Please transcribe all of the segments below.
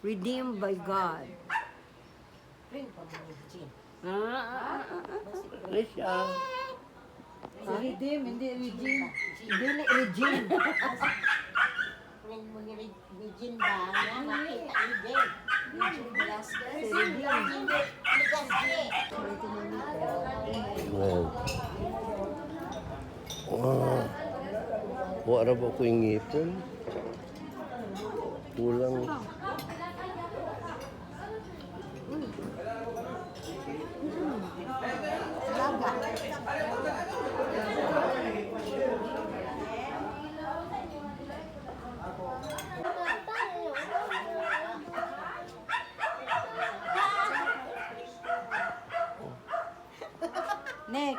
Redeemed by God. Risha. Redeem, hindi regime. Dili regime. Regine ba? Nakita ni Jen. Regine Velasquez. Ayan. Wala ba ko yung ngipin? Kulang. Nick,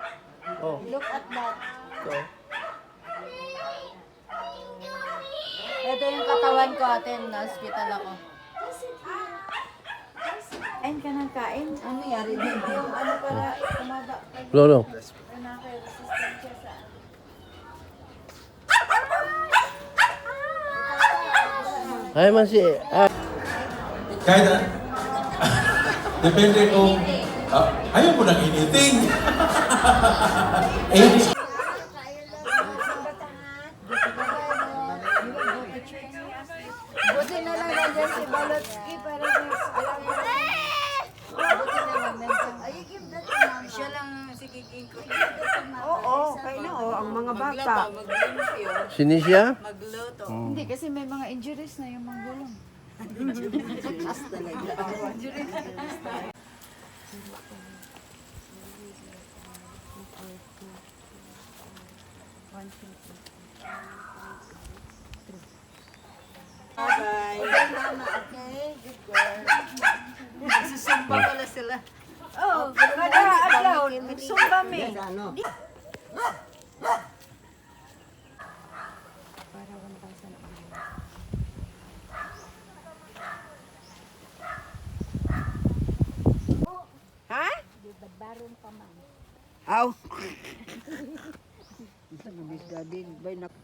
Oh, look at that. ito. Ito yung katawan ko, ate. Na-hospital ako. Kain ka ng kain. Ano yari din? Yung ano para kumaba. Lolo. Resistensya sa... Hi, Masi. Ah. Kahit na. Depende kung ayaw mo nang initing. Eh, Buti na lang nandiyan si Balotsky para alam mo. Buti na lang nandiyan. Siya lang si Kiking ko. Oo, kayo na ang mga bata. Sinisya? Magluto. Hindi kasi may mga injuries na yung manggulong. Injuries talaga. Bye. Okay, mama. Okay, good girl. Nagsusumba pala sila. Oh, kada adlaw, nagsumba mi. Para 1,000. Ha? Baron pa man. Aw. Isa mo bis dadin, bay nak